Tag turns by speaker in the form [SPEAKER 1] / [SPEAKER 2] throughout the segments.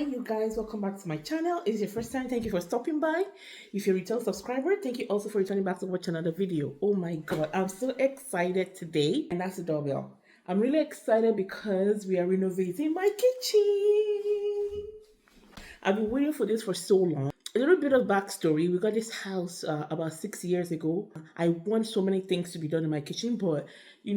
[SPEAKER 1] you guys, welcome back to my channel. If it's your first time, thank you for stopping by. If you're a return subscriber, thank you also for returning back to watch another video. Oh my god, I'm so excited today, and that's the doorbell. I'm really excited because we are renovating my kitchen. I've been waiting for this for so long. A little bit of backstory. We got this house about 6 years ago. I want so many things to be done in my kitchen, but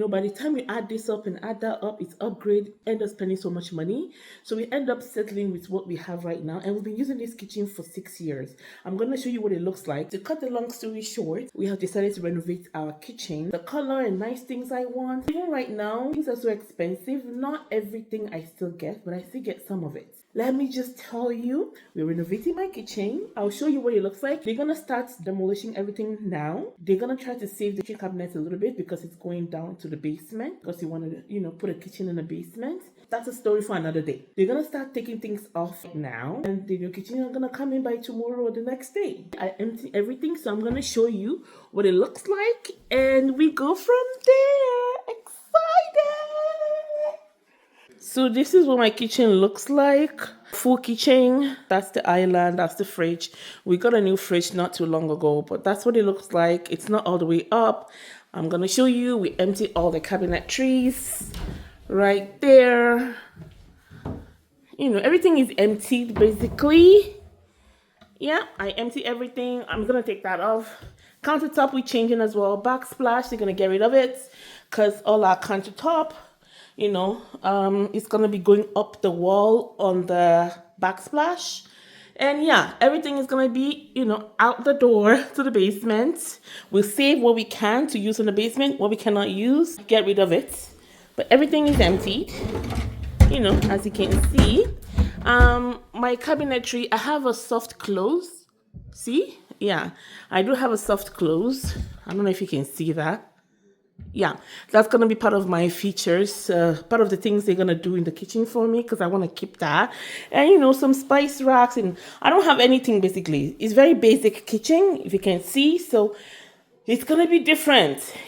[SPEAKER 1] by the time we add this up and add that up, it's upgrade, end up spending so much money. So we end up settling with what we have right now, and we've been using this kitchen for 6 years. I'm going to show you what it looks like. To cut the long story short, we have decided to renovate our kitchen. The color and nice things I want. Even right now, things are so expensive. Not everything I still get, but I still get some of it. Let me just tell you, we're renovating my kitchen. I'll show you what it looks like. They're gonna start demolishing everything now. They're gonna try to save the kitchen cabinets a little bit because it's going down to the basement because you want to, put a kitchen in the basement. That's a story for another day. They're gonna start taking things off now, and the new kitchen is gonna come in by tomorrow or the next day. I empty everything, so I'm gonna show you what it looks like, and we go from there. Excited! So this is what my kitchen looks like. Full kitchen. That's the island. That's the fridge. We got a new fridge not too long ago, but that's what it looks like. It's not all the way up. I'm going to show you. We empty all the cabinetries right there. Everything is emptied basically. Yeah, I empty everything. I'm going to take that off. Countertop we're changing as well. Backsplash, they're going to get rid of it because all our countertop, it's gonna be going up the wall on the backsplash, and yeah, everything is gonna be out the door to the basement. We'll save what we can to use in the basement. What we cannot use, get rid of it, but everything is emptied, as you can see. My cabinetry, I have a soft close. See, yeah, I do have a soft close. I don't know if you can see that. Yeah, that's going to be part of my features, part of the things they're going to do in the kitchen for me, because I want to keep that. And, some spice racks, and I don't have anything basically. It's very basic kitchen, if you can see. So it's going to be different, it's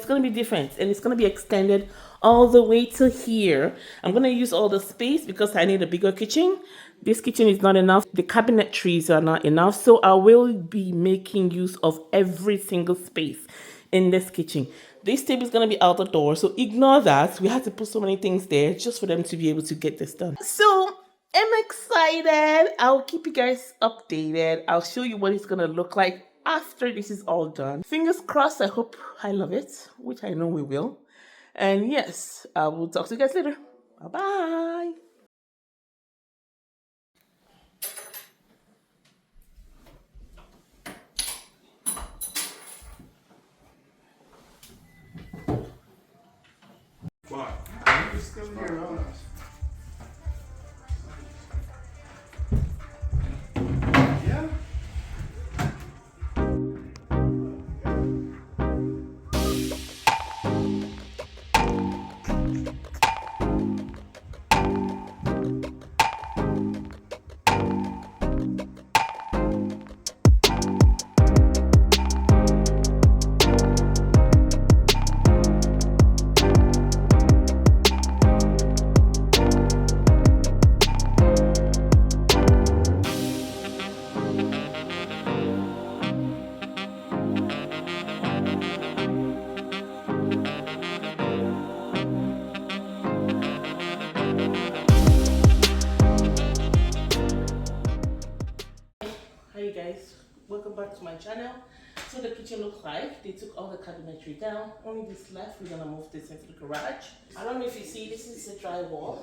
[SPEAKER 1] going to be different, and it's going to be extended all the way to here. I'm going to use all the space because I need a bigger kitchen. This kitchen is not enough. The cabinetries are not enough. So I will be making use of every single space in this kitchen. This table is going to be out the door, so ignore that. We had to put so many things there just for them to be able to get this done. So I'm excited. I'll keep you guys updated. I'll show you what it's going to look like after this is all done. Fingers crossed. I hope I love it, which I know we will. And yes, I will talk to you guys later. Bye-bye.
[SPEAKER 2] Why? I'm just coming here on us. Yeah.
[SPEAKER 1] Welcome back to my channel. So the kitchen looks like they took all the cabinetry down. Only this left. We're gonna move this into the garage. I don't know if you see, this is the drywall.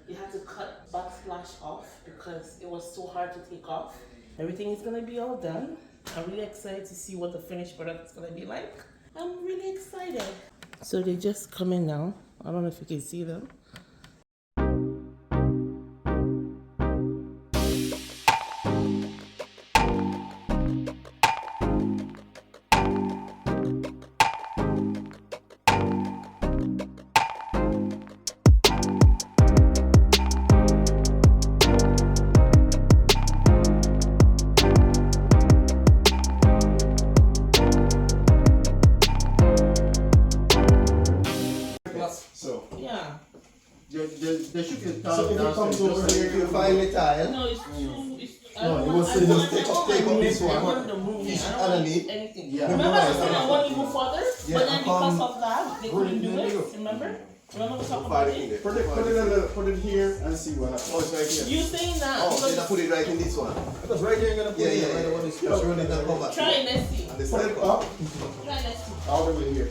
[SPEAKER 1] You have to cut backsplash off because it was so hard to take off. Everything is gonna be all done. I'm really excited to see what the finished product is gonna be like. I'm really excited. So they just come in now. I don't know if you can see them.
[SPEAKER 2] So
[SPEAKER 1] Yeah.
[SPEAKER 3] they should be
[SPEAKER 2] So if it comes over here,
[SPEAKER 3] you find the tile.
[SPEAKER 1] No, it's too. It's, I
[SPEAKER 2] No,
[SPEAKER 1] don't
[SPEAKER 2] it
[SPEAKER 1] want,
[SPEAKER 2] was-
[SPEAKER 1] I
[SPEAKER 2] it
[SPEAKER 1] want,
[SPEAKER 2] was
[SPEAKER 1] I
[SPEAKER 3] take
[SPEAKER 1] want
[SPEAKER 3] up
[SPEAKER 1] my
[SPEAKER 3] this
[SPEAKER 1] room. I
[SPEAKER 3] one.
[SPEAKER 1] want the room.
[SPEAKER 3] Fish
[SPEAKER 1] I don't want
[SPEAKER 3] underneath.
[SPEAKER 1] anything.
[SPEAKER 3] Yeah.
[SPEAKER 1] Remember I was saying I want to move further,
[SPEAKER 3] Yeah,
[SPEAKER 1] but then
[SPEAKER 3] I
[SPEAKER 1] because
[SPEAKER 3] come-
[SPEAKER 1] of that, they couldn't do it. Remember? Remember we talked about it?
[SPEAKER 2] Put it here and see what happens.
[SPEAKER 3] Oh, it's right here.
[SPEAKER 1] You saying that?
[SPEAKER 3] Oh,
[SPEAKER 1] because-
[SPEAKER 3] then I put it right in this one.
[SPEAKER 4] Because right here you're gonna put
[SPEAKER 3] Yeah,
[SPEAKER 4] it
[SPEAKER 3] yeah,
[SPEAKER 4] right
[SPEAKER 3] yeah.
[SPEAKER 4] when it's
[SPEAKER 3] Just run it and come back.
[SPEAKER 1] Try it, let's see.
[SPEAKER 3] And this
[SPEAKER 2] Put
[SPEAKER 3] side.
[SPEAKER 2] it up
[SPEAKER 1] Try it, let's see.
[SPEAKER 2] all the way here.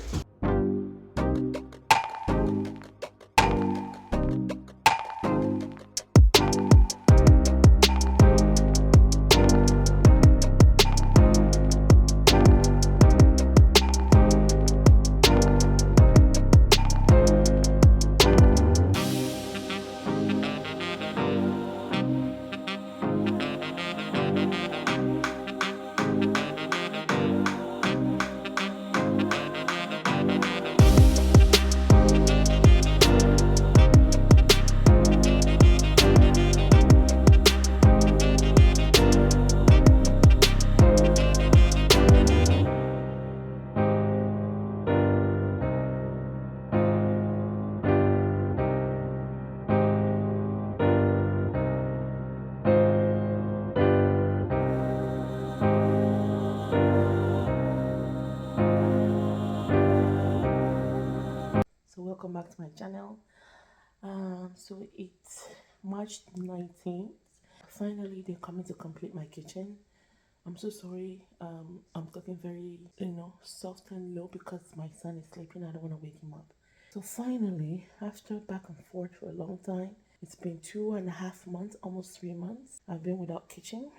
[SPEAKER 1] So welcome back to my channel. So it's March 19th. Finally, they're coming to complete my kitchen. I'm so sorry. I'm talking very, soft and low because my son is sleeping. I don't want to wake him up. So finally, after back and forth for a long time, it's been 2.5 months, almost 3 months. I've been without kitchen.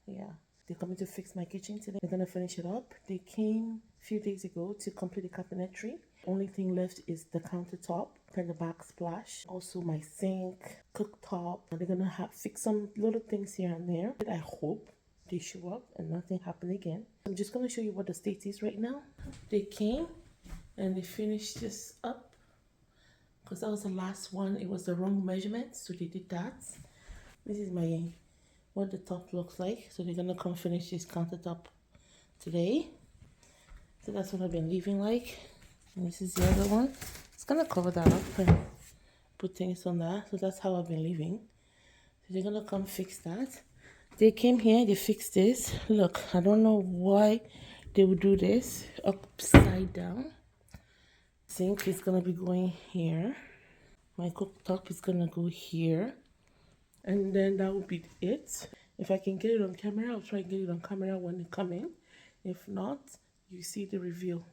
[SPEAKER 1] Yeah. They're coming to fix my kitchen today. They're gonna finish it up. They came a few days ago to complete the cabinetry. Only thing left is the countertop and the backsplash. Also my sink, cooktop. And they're gonna fix some little things here and there. I hope they show up and nothing happen again. I'm just gonna show you what the state is right now. They came and they finished this up because that was the last one. It was the wrong measurement, so they did that. This is what the top looks like. So they're gonna come finish this countertop today. So that's what I've been leaving like. And this is the other one. It's gonna cover that up and put things on that. So that's how I've been leaving. So they're gonna come fix that. They came here, they fixed this. Look, I don't know why they would do this upside down. Sink is gonna be going here. My cooktop is gonna go here. And then that will be it. If I can get it on camera, I'll try and get it on camera when they come in. If not, you see the reveal.